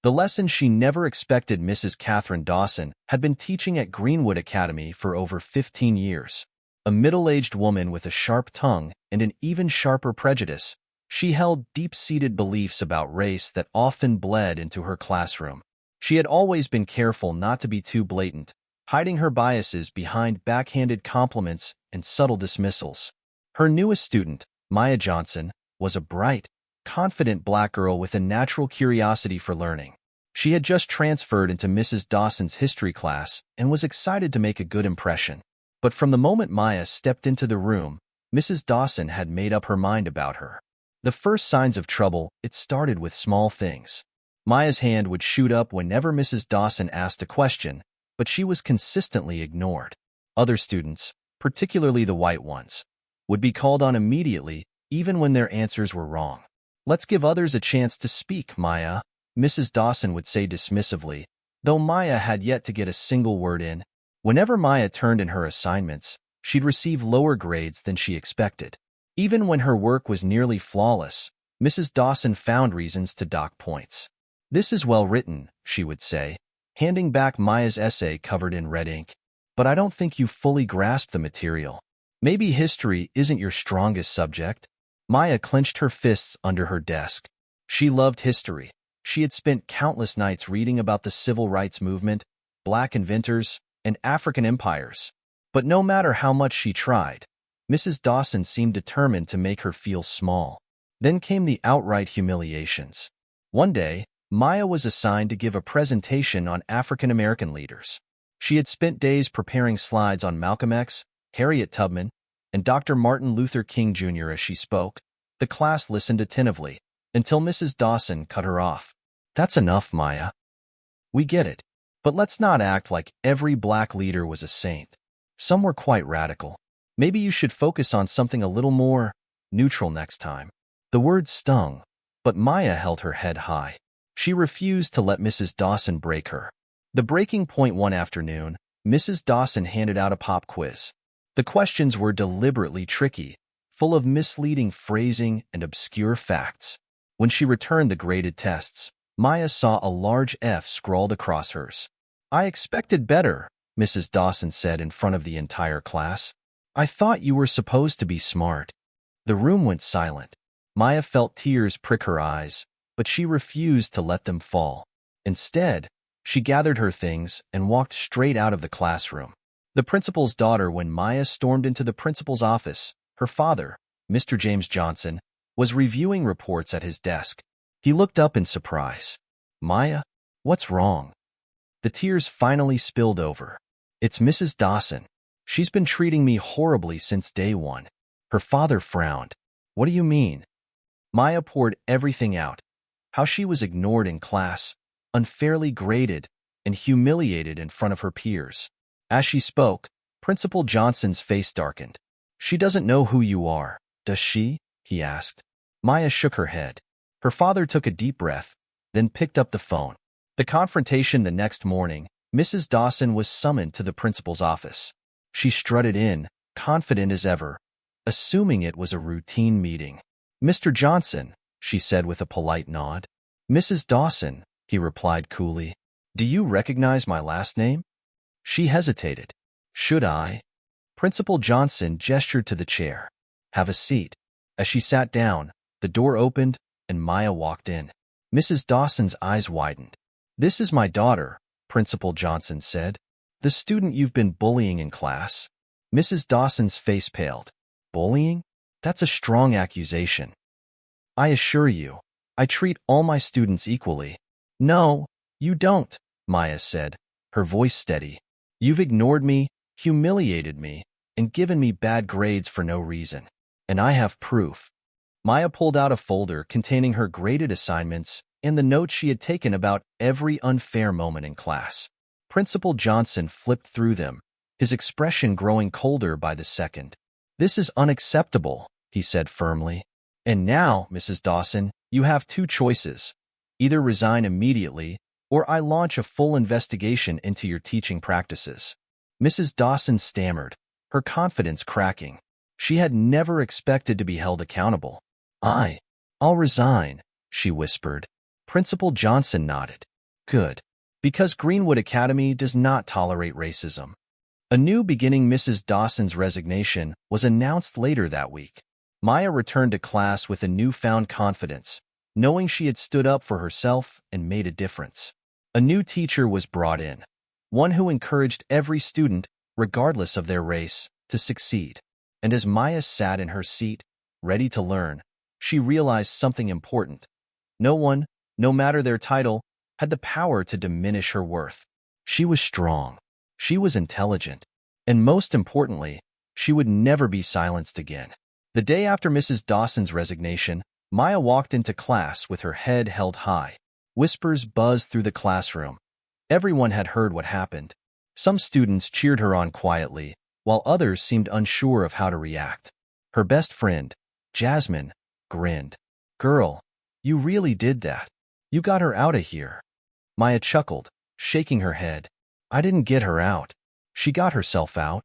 The lesson she never expected. Mrs. Catherine Dawson had been teaching at Greenwood Academy for over 15 years. A middle-aged woman with a sharp tongue and an even sharper prejudice, she held deep-seated beliefs about race that often bled into her classroom. She had always been careful not to be too blatant, hiding her biases behind backhanded compliments and subtle dismissals. Her newest student, Maya Johnson, was a bright, confident black girl with a natural curiosity for learning. She had just transferred into Mrs. Dawson's history class and was excited to make a good impression. But from the moment Maya stepped into the room, Mrs. Dawson had made up her mind about her. The first signs of trouble, it started with small things. Maya's hand would shoot up whenever Mrs. Dawson asked a question, but she was consistently ignored. Other students, particularly the white ones, would be called on immediately, even when their answers were wrong. "Let's give others a chance to speak, Maya," Mrs. Dawson would say dismissively, though Maya had yet to get a single word in. Whenever Maya turned in her assignments, she'd receive lower grades than she expected. Even when her work was nearly flawless, Mrs. Dawson found reasons to dock points. "This is well written," she would say, handing back Maya's essay covered in red ink. "But I don't think you fully grasped the material. Maybe history isn't your strongest subject." Maya clenched her fists under her desk. She loved history. She had spent countless nights reading about the civil rights movement, black inventors, and African empires. But no matter how much she tried, Mrs. Dawson seemed determined to make her feel small. Then came the outright humiliations. One day, Maya was assigned to give a presentation on African American leaders. She had spent days preparing slides on Malcolm X, Harriet Tubman, and Dr. Martin Luther King Jr. As she spoke, the class listened attentively, until Mrs. Dawson cut her off. "That's enough, Maya. We get it. But let's not act like every black leader was a saint. Some were quite radical. Maybe you should focus on something a little more neutral next time." The words stung, but Maya held her head high. She refused to let Mrs. Dawson break her. The breaking point one afternoon, Mrs. Dawson handed out a pop quiz. The questions were deliberately tricky, full of misleading phrasing and obscure facts. When she returned the graded tests, Maya saw a large F scrawled across hers. "I expected better," Mrs. Dawson said in front of the entire class. "I thought you were supposed to be smart." The room went silent. Maya felt tears prick her eyes, but she refused to let them fall. Instead, she gathered her things and walked straight out of the classroom. The principal's daughter. When Maya stormed into the principal's office, her father, Mr. James Johnson, was reviewing reports at his desk. He looked up in surprise. "Maya, what's wrong?" The tears finally spilled over. "It's Mrs. Dawson. She's been treating me horribly since day one." Her father frowned. "What do you mean?" Maya poured everything out. How she was ignored in class, unfairly graded, and humiliated in front of her peers. As she spoke, Principal Johnson's face darkened. "She doesn't know who you are, does she?" he asked. Maya shook her head. Her father took a deep breath, then picked up the phone. The confrontation the next morning, Mrs. Dawson was summoned to the principal's office. She strutted in, confident as ever, assuming it was a routine meeting. "Mr. Johnson," she said with a polite nod. "Mrs. Dawson," he replied coolly. "Do you recognize my last name?" She hesitated. "Should I?" Principal Johnson gestured to the chair. "Have a seat." As she sat down, the door opened, and Maya walked in. Mrs. Dawson's eyes widened. "This is my daughter," Principal Johnson said. "The student you've been bullying in class." Mrs. Dawson's face paled. "Bullying? That's a strong accusation." "I assure you, I treat all my students equally." "No, you don't," Maya said, her voice steady. "You've ignored me, humiliated me, and given me bad grades for no reason. And I have proof." Maya pulled out a folder containing her graded assignments and the notes she had taken about every unfair moment in class. Principal Johnson flipped through them, his expression growing colder by the second. "This is unacceptable," he said firmly. "And now, Mrs. Dawson, you have two choices. Either resign immediately, or I launch a full investigation into your teaching practices." Mrs. Dawson stammered, her confidence cracking. She had never expected to be held accountable. I'll resign," she whispered. Principal Johnson nodded. Good. Because Greenwood Academy does not tolerate racism. A new beginning. Mrs. Dawson's resignation was announced later that week. Maya returned to class with a newfound confidence, knowing she had stood up for herself and made a difference. A new teacher was brought in, one who encouraged every student, regardless of their race, to succeed. And as Maya sat in her seat, ready to learn, she realized something important. No one, no matter their title, had the power to diminish her worth. She was strong. She was intelligent. And most importantly, she would never be silenced again. The day after Mrs. Dawson's resignation, Maya walked into class with her head held high. Whispers buzzed through the classroom. Everyone had heard what happened. Some students cheered her on quietly, while others seemed unsure of how to react. Her best friend, Jasmine, grinned. "Girl, you really did that. You got her out of here." Maya chuckled, shaking her head. "I didn't get her out. She got herself out."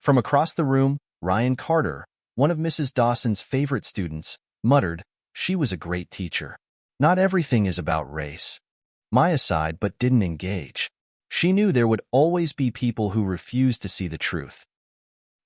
From across the room, Ryan Carter, one of Mrs. Dawson's favorite students, muttered, "She was a great teacher. Not everything is about race." Maya sighed but didn't engage. She knew there would always be people who refused to see the truth.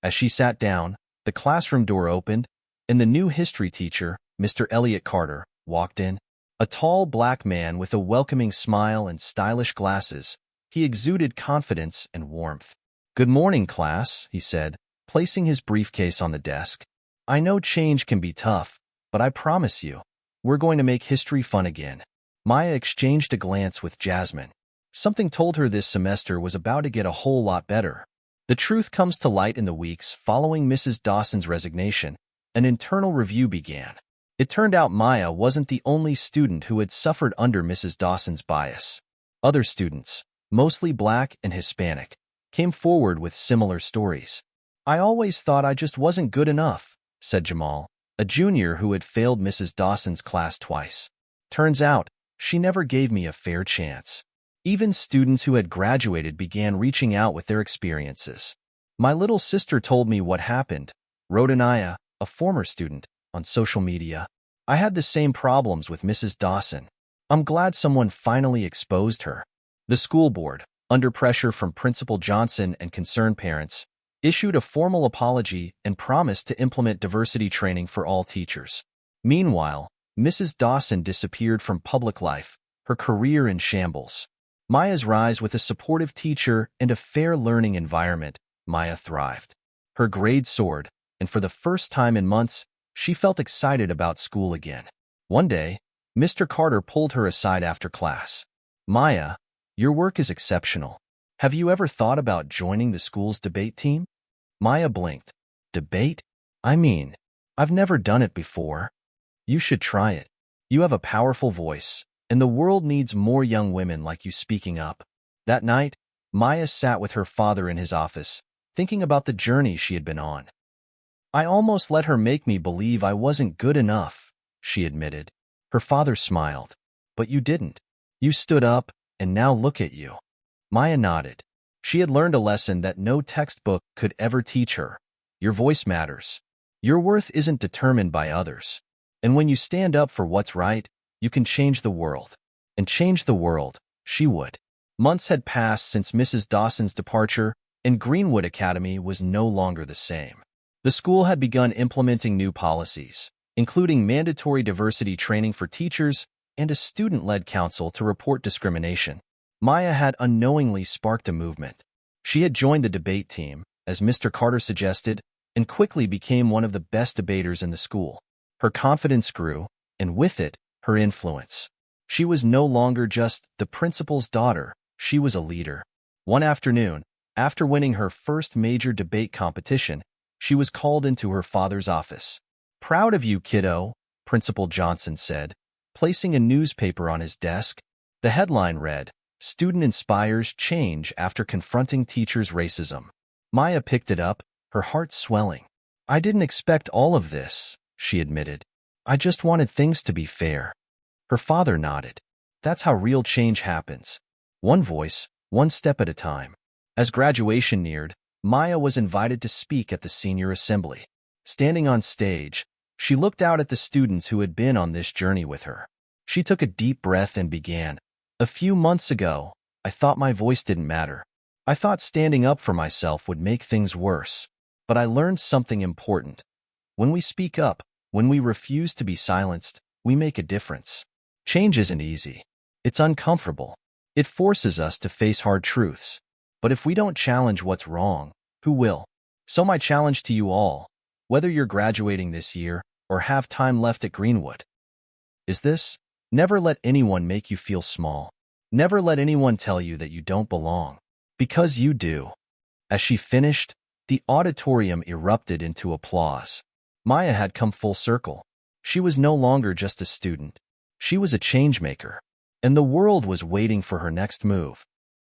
As she sat down, the classroom door opened, and the new history teacher, Mr. Elliot Carter, walked in. A tall black man with a welcoming smile and stylish glasses, he exuded confidence and warmth. "Good morning, class," he said, placing his briefcase on the desk. "I know change can be tough, but I promise you, we're going to make history fun again." Maya exchanged a glance with Jasmine. Something told her this semester was about to get a whole lot better. The truth comes to light in the weeks following Mrs. Dawson's resignation. An internal review began. It turned out Maya wasn't the only student who had suffered under Mrs. Dawson's bias. Other students, mostly Black and Hispanic, came forward with similar stories. "I always thought I just wasn't good enough," said Jamal, a junior who had failed Mrs. Dawson's class twice. "Turns out, she never gave me a fair chance." Even students who had graduated began reaching out with their experiences. "My little sister told me what happened," wrote Anaya, a former student, on social media. "I had the same problems with Mrs. Dawson. I'm glad someone finally exposed her." The school board, under pressure from Principal Johnson and concerned parents, issued a formal apology and promised to implement diversity training for all teachers. Meanwhile, Mrs. Dawson disappeared from public life, her career in shambles. Maya's rise with a supportive teacher and a fair learning environment, Maya thrived. Her grades soared, and for the first time in months, she felt excited about school again. One day, Mr. Carter pulled her aside after class. "Maya, your work is exceptional. Have you ever thought about joining the school's debate team?" Maya blinked. "Debate? I mean, I've never done it before." "You should try it. You have a powerful voice, and the world needs more young women like you speaking up." That night, Maya sat with her father in his office, thinking about the journey she had been on. "I almost let her make me believe I wasn't good enough," she admitted. Her father smiled. "But you didn't. You stood up, and now look at you." Maya nodded. She had learned a lesson that no textbook could ever teach her. Your voice matters. Your worth isn't determined by others. And when you stand up for what's right, you can change the world. And change the world, she would. Months had passed since Mrs. Dawson's departure, and Greenwood Academy was no longer the same. The school had begun implementing new policies, including mandatory diversity training for teachers and a student-led council to report discrimination. Maya had unknowingly sparked a movement. She had joined the debate team, as Mr. Carter suggested, and quickly became one of the best debaters in the school. Her confidence grew, and with it, her influence. She was no longer just the principal's daughter, she was a leader. One afternoon, after winning her first major debate competition, she was called into her father's office. "Proud of you, kiddo," Principal Johnson said, placing a newspaper on his desk. The headline read, "Student Inspires Change After Confronting Teachers' Racism." Maya picked it up, her heart swelling. "I didn't expect all of this," she admitted. "I just wanted things to be fair." Her father nodded. "That's how real change happens. One voice, one step at a time." As graduation neared, Maya was invited to speak at the senior assembly. Standing on stage, she looked out at the students who had been on this journey with her. She took a deep breath and began, A few months ago, I thought my voice didn't matter. I thought standing up for myself would make things worse. But I learned something important. When we speak up, when we refuse to be silenced, we make a difference. Change isn't easy. It's uncomfortable. It forces us to face hard truths. But if we don't challenge what's wrong, who will? So my challenge to you all, whether you're graduating this year or have time left at Greenwood, is this: never let anyone make you feel small. Never let anyone tell you that you don't belong. Because you do. As she finished, the auditorium erupted into applause. Maya had come full circle. She was no longer just a student. She was a changemaker. And the world was waiting for her next move.